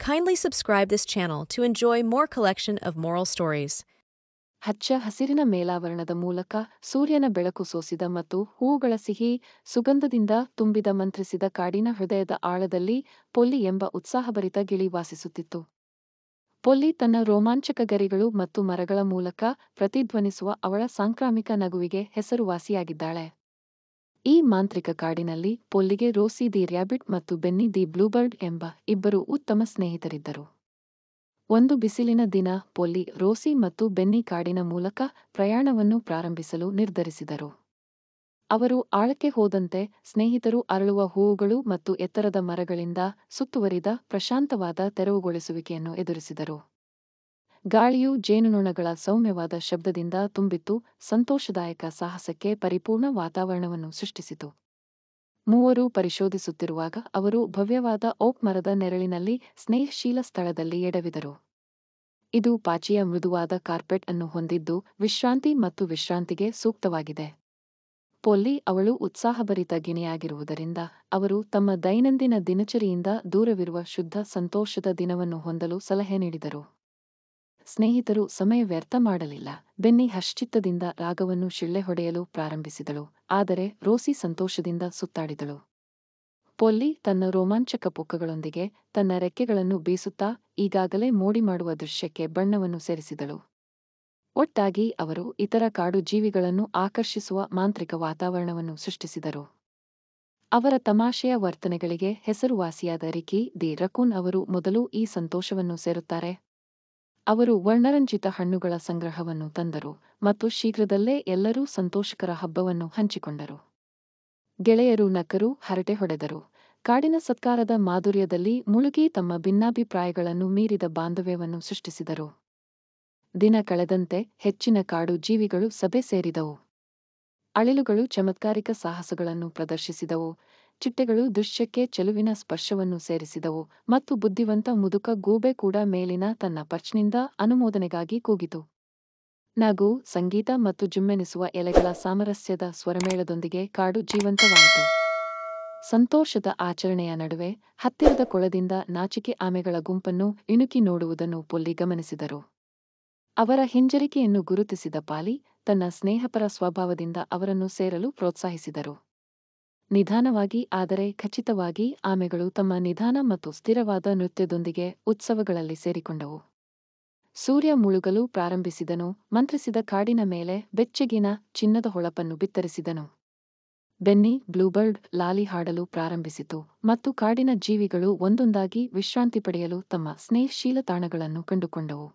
Kindly subscribe this channel to enjoy more collection of moral stories. ಹಚ್ಚ ಹಸಿರಿನ ಮೇಲಾವರಣದ ಮೂಲಕ ಸೂರ್ಯನ ಬೆಳಕು ಸೋಸಿದ ಮತ್ತು ಹೂವುಗಳ ಸಿಹಿ ಸುಗಂಧದಿಂದ ತುಂಬಿದ ಮಂತ್ರಿಸಿದ ಕಾಡಿನ ಹೃದಯದ ಆಳದಲ್ಲಿ ಪೊಲ್ಲಿ ಎಂಬ ಉತ್ಸಾಹಭರಿತ ಗಿಳಿ ವಾಸಿಸುತ್ತಿತ್ತು. ಪೊಲ್ಲಿ ತನ್ನ ರೋಮಾಂಚಕ ಗರಿಗಳು ಮತ್ತು ಮರಗಳ ಮೂಲಕ ಪ್ರತಿಧ್ವನಿಸುವ ಅವಳ ಸಾಂಕ್ರಾಮಿಕ ನಗುವಿಗೆ ಹೆಸರುವಾಸಿಯಾಗಿದ್ದಾಳೆ. ಈ ಮಾಂತ್ರಿಕ ಕಾಡಿನಲ್ಲಿ ಪೊಲ್ಲಿಗೆ ರೋಸಿ ದಿ ರ್ಯಾಬಿಟ್ ಮತ್ತು ಬೆನ್ನಿ ದಿ ಬ್ಲೂಬರ್ಡ್ ಎಂಬ ಇಬ್ಬರು ಉತ್ತಮ ಸ್ನೇಹಿತರಿದ್ದರು. ಒಂದು ಬಿಸಿಲಿನ ದಿನ ಪೊಲ್ಲಿ, ರೋಸಿ ಮತ್ತು ಬೆನ್ನಿ ಕಾಡಿನ ಮೂಲಕ ಪ್ರಯಾಣವನ್ನು ಪ್ರಾರಂಭಿಸಲು ನಿರ್ಧರಿಸಿದರು. ಅವರು ಆಳಕ್ಕೆ ಹೋದಂತೆ ಸ್ನೇಹಿತರು ಅರಳುವ ಹೂವುಗಳು ಮತ್ತು ಎತ್ತರದ ಮರಗಳಿಂದ ಸುತ್ತುವರಿದ ಪ್ರಶಾಂತವಾದ ತೆರವುಗೊಳಿಸುವಿಕೆಯನ್ನು ಎದುರಿಸಿದರು. ಗಾಳಿಯು ಜೇನುನೊಣಗಳ ಸೌಮ್ಯವಾದ ಶಬ್ದದಿಂದ ತುಂಬಿತ್ತು, ಸಂತೋಷದಾಯಕ ಸಾಹಸಕ್ಕೆ ಪರಿಪೂರ್ಣ ವಾತಾವರಣವನ್ನು ಸೃಷ್ಟಿಸಿತು. ಮೂವರು ಪರಿಶೋಧಿಸುತ್ತಿರುವಾಗ ಅವರು ಭವ್ಯವಾದ ಓಕ್ ಮರದ ನೆರಳಿನಲ್ಲಿ ಸ್ನೇಹಶೀಲ ಸ್ಥಳದಲ್ಲಿ ಎಡವಿದರು. ಇದು ಪಾಚಿಯ ಮೃದುವಾದ ಕಾರ್ಪೆಟ್ ಅನ್ನು ಹೊಂದಿದ್ದು ವಿಶ್ರಾಂತಿ ಮತ್ತು ವಿಶ್ರಾಂತಿಗೆ ಸೂಕ್ತವಾಗಿದೆ. ಪೊಲ್ಲಿ ಅವಳು ಉತ್ಸಾಹಭರಿತ ಗಿಣಿಯಾಗಿರುವುದರಿಂದ ಅವರು ತಮ್ಮ ದೈನಂದಿನ ದಿನಚರಿಯಿಂದ ದೂರವಿರುವ ಶುದ್ಧ ಸಂತೋಷದ ದಿನವನ್ನು ಹೊಂದಲು ಸಲಹೆ ನೀಡಿದರು. ಸ್ನೇಹಿತರು ಸಮಯ ವ್ಯರ್ಥ ಮಾಡಲಿಲ್ಲ. ಬೆನ್ನಿ ಹರ್ಷಚಿತ್ತದಿಂದ ರಾಗವನ್ನು ಶಿಳ್ಳೆ ಹೊಡೆಯಲು ಪ್ರಾರಂಭಿಸಿದಳು, ಆದರೆ ರೋಸಿ ಸಂತೋಷದಿಂದ ಸುತ್ತಾಡಿದಳು. ಪೊಲ್ಲಿ ತನ್ನ ರೋಮಾಂಚಕ ಪುಕ್ಕಗಳೊಂದಿಗೆ ತನ್ನ ರೆಕ್ಕೆಗಳನ್ನು ಬೀಸುತ್ತಾ ಈಗಾಗಲೇ ಮೋಡಿ ಮಾಡುವ ದೃಶ್ಯಕ್ಕೆ ಬಣ್ಣವನ್ನು ಸೇರಿಸಿದಳು. ಒಟ್ಟಾಗಿ ಅವರು ಇತರ ಕಾಡು ಜೀವಿಗಳನ್ನು ಆಕರ್ಷಿಸುವ ಮಾಂತ್ರಿಕ ವಾತಾವರಣವನ್ನು ಸೃಷ್ಟಿಸಿದರು. ಅವರ ತಮಾಷೆಯ ವರ್ತನೆಗಳಿಗೆ ಹೆಸರುವಾಸಿಯಾದ ರಿಕಿ ದಿ ರಕೂನ್ ಅವರು ಮೊದಲು ಈ ಸಂತೋಷವನ್ನು ಸೇರುತ್ತಾರೆ. ಅವರು ವರ್ಣರಂಜಿತ ಹಣ್ಣುಗಳ ಸಂಗ್ರಹವನ್ನು ತಂದರು ಮತ್ತು ಶೀಘ್ರದಲ್ಲೇ ಎಲ್ಲರೂ ಸಂತೋಷಕರ ಹಬ್ಬವನ್ನು ಹಂಚಿಕೊಂಡರು. ಗೆಳೆಯರು ನಕ್ಕರು, ಹರಟೆ ಹೊಡೆದರು, ಕಾಡಿನ ಸತ್ಕಾರದ ಮಾಧುರ್ಯದಲ್ಲಿ ಮುಳುಗಿ ತಮ್ಮ ಭಿನ್ನಾಭಿಪ್ರಾಯಗಳನ್ನು ಮೀರಿದ ಬಾಂಧವ್ಯವನ್ನು ಸೃಷ್ಟಿಸಿದರು. ದಿನ ಕಳೆದಂತೆ ಹೆಚ್ಚಿನ ಕಾಡು ಜೀವಿಗಳು ಸಭೆ ಸೇರಿದವು. ಅಳಿಲುಗಳು ಚಮತ್ಕಾರಿಕ ಸಾಹಸಗಳನ್ನು ಪ್ರದರ್ಶಿಸಿದವು, ಚಿಟ್ಟೆಗಳು ದೃಶ್ಯಕ್ಕೆ ಚೆಲುವಿನ ಸ್ಪರ್ಶವನ್ನು ಸೇರಿಸಿದವು ಮತ್ತು ಬುದ್ಧಿವಂತ ಮುದುಕ ಗೂಬೆ ಕೂಡ ಮೇಲಿನ ತನ್ನ ಪರ್ಚ್ನಿಂದ ಅನುಮೋದನೆಗಾಗಿ ಕೂಗಿತು. ನಗು, ಸಂಗೀತ ಮತ್ತು ಜುಮ್ಮೆನಿಸುವ ಎಲೆಗಳ ಸಾಮರಸ್ಯದ ಸ್ವರಮೇಳದೊಂದಿಗೆ ಕಾಡು ಜೀವಂತವಾಯಿತು. ಸಂತೋಷದ ಆಚರಣೆಯ ನಡುವೆ ಹತ್ತಿರದ ಕೊಳದಿಂದ ನಾಚಿಕೆ ಆಮೆಗಳ ಗುಂಪನ್ನು ಇಣುಕಿ ನೋಡುವುದನ್ನು ಪೊಲ್ಲಿ ಗಮನಿಸಿದರು. ಅವರ ಹಿಂಜರಿಕೆಯನ್ನು ಗುರುತಿಸಿದ ಪಾಲಿ ತನ್ನ ಸ್ನೇಹಪರ ಸ್ವಭಾವದಿಂದ ಅವರನ್ನು ಸೇರಲು ಪ್ರೋತ್ಸಾಹಿಸಿದರು. ನಿಧಾನವಾಗಿ ಆದರೆ ಖಚಿತವಾಗಿ ಆಮೆಗಳು ತಮ್ಮ ನಿಧಾನ ಮತ್ತು ಸ್ಥಿರವಾದ ನೃತ್ಯದೊಂದಿಗೆ ಉತ್ಸವಗಳಲ್ಲಿ ಸೇರಿಕೊಂಡವು. ಸೂರ್ಯ ಮುಳುಗಲು ಪ್ರಾರಂಭಿಸಿದನು, ಮಂತ್ರಿಸಿದ ಕಾಡಿನ ಮೇಲೆ ಬೆಚ್ಚಗಿನ ಚಿನ್ನದ ಹೊಳಪನ್ನು ಬಿತ್ತರಿಸಿದನು. ಬೆನ್ನಿ ಬ್ಲೂಬರ್ಡ್ ಲಾಲಿ ಹಾಡಲು ಪ್ರಾರಂಭಿಸಿತು ಮತ್ತು ಕಾಡಿನ ಜೀವಿಗಳು ಒಂದೊಂದಾಗಿ ವಿಶ್ರಾಂತಿ ಪಡೆಯಲು ತಮ್ಮ ಸ್ನೇಹಶೀಲ ತಾಣಗಳನ್ನು ಕಂಡುಕೊಂಡವು.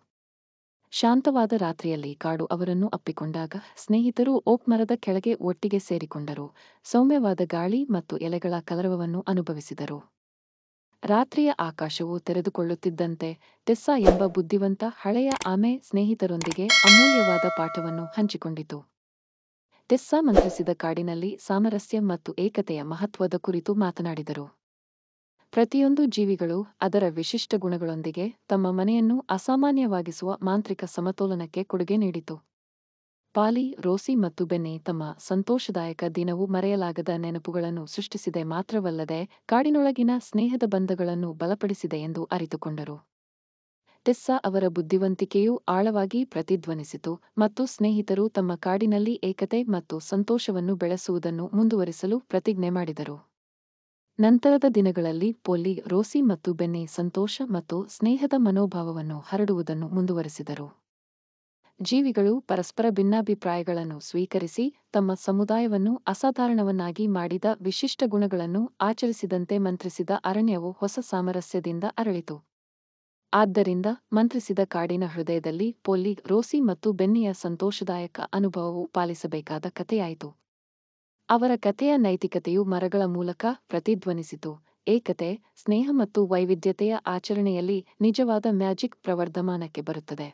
ಶಾಂತವಾದ ರಾತ್ರಿಯಲ್ಲಿ ಕಾಡು ಅವರನ್ನು ಅಪ್ಪಿಕೊಂಡಾಗ ಸ್ನೇಹಿತರು ಓಕ್ ಮರದ ಕೆಳಗೆ ಒಟ್ಟಿಗೆ ಸೇರಿಕೊಂಡರು, ಸೌಮ್ಯವಾದ ಗಾಳಿ ಮತ್ತು ಎಲೆಗಳ ಕಲರವವನ್ನು ಅನುಭವಿಸಿದರು. ರಾತ್ರಿಯ ಆಕಾಶವು ತೆರೆದುಕೊಳ್ಳುತ್ತಿದ್ದಂತೆ ಟೆಸ್ಸಾ ಎಂಬ ಬುದ್ಧಿವಂತ ಹಳೆಯ ಆಮೆ ಸ್ನೇಹಿತರೊಂದಿಗೆ ಅಮೂಲ್ಯವಾದ ಪಾಠವನ್ನು ಹಂಚಿಕೊಂಡಿತು. ಟೆಸ್ಸಾ ಮಂತ್ರಿಸಿದ ಕಾಡಿನಲ್ಲಿ ಸಾಮರಸ್ಯ ಮತ್ತು ಏಕತೆಯ ಮಹತ್ವದ ಕುರಿತು ಮಾತನಾಡಿದರು. ಪ್ರತಿಯೊಂದು ಜೀವಿಗಳು ಅದರ ವಿಶಿಷ್ಟ ಗುಣಗಳೊಂದಿಗೆ ತಮ್ಮ ಮನೆಯನ್ನು ಅಸಾಮಾನ್ಯವಾಗಿಸುವ ಮಾಂತ್ರಿಕ ಸಮತೋಲನಕ್ಕೆ ಕೊಡುಗೆ ನೀಡಿತು. ಪಾಲಿ, ರೋಸಿ ಮತ್ತು ಬೆನ್ನಿ ತಮ್ಮ ಸಂತೋಷದಾಯಕ ದಿನವು ಮರೆಯಲಾಗದ ನೆನಪುಗಳನ್ನು ಸೃಷ್ಟಿಸಿದೆ ಮಾತ್ರವಲ್ಲದೆ ಕಾಡಿನೊಳಗಿನ ಸ್ನೇಹದ ಬಂಧಗಳನ್ನು ಬಲಪಡಿಸಿದೆ ಎಂದು ಅರಿತುಕೊಂಡರು. ಟೆಸ್ಸಾ ಅವರ ಬುದ್ಧಿವಂತಿಕೆಯು ಆಳವಾಗಿ ಪ್ರತಿಧ್ವನಿಸಿತು ಮತ್ತು ಸ್ನೇಹಿತರು ತಮ್ಮ ಕಾಡಿನಲ್ಲಿ ಏಕತೆ ಮತ್ತು ಸಂತೋಷವನ್ನು ಬೆಳೆಸುವುದನ್ನು ಮುಂದುವರಿಸಲು ಪ್ರತಿಜ್ಞೆ ಮಾಡಿದರು. ನಂತರದ ದಿನಗಳಲ್ಲಿ ಪೊಲ್ಲಿ, ರೋಸಿ ಮತ್ತು ಬೆನ್ನಿ ಸಂತೋಷ ಮತ್ತು ಸ್ನೇಹದ ಮನೋಭಾವವನ್ನು ಹರಡುವುದನ್ನು ಮುಂದುವರೆಸಿದರು. ಜೀವಿಗಳು ಪರಸ್ಪರ ಭಿನ್ನಾಭಿಪ್ರಾಯಗಳನ್ನು ಸ್ವೀಕರಿಸಿ ತಮ್ಮ ಸಮುದಾಯವನ್ನು ಅಸಾಧಾರಣವನ್ನಾಗಿ ಮಾಡಿದ ವಿಶಿಷ್ಟ ಗುಣಗಳನ್ನು ಆಚರಿಸಿದಂತೆ ಮಂತ್ರಿಸಿದ ಅರಣ್ಯವು ಹೊಸ ಸಾಮರಸ್ಯದಿಂದ ಅರಳಿತು. ಆದ್ದರಿಂದ ಮಂತ್ರಿಸಿದ ಕಾಡಿನ ಹೃದಯದಲ್ಲಿ ಪೊಲ್ಲಿ, ರೋಸಿ ಮತ್ತು ಬೆನ್ನಿಯ ಸಂತೋಷದಾಯಕ ಅನುಭವವು ಪಾಲಿಸಬೇಕಾದ ಕಥೆಯಾಯಿತು. ಅವರ ಕಥೆಯ ನೈತಿಕತೆಯು ಮರಗಳ ಮೂಲಕ ಪ್ರತಿಧ್ವನಿಸಿತು, ಏಕತೆ, ಸ್ನೇಹ ಮತ್ತು ವೈವಿಧ್ಯತೆಯ ಆಚರಣೆಯಲ್ಲಿ ನಿಜವಾದ ಮ್ಯಾಜಿಕ್ ಪ್ರವರ್ಧಮಾನಕ್ಕೆ ಬರುತ್ತದೆ.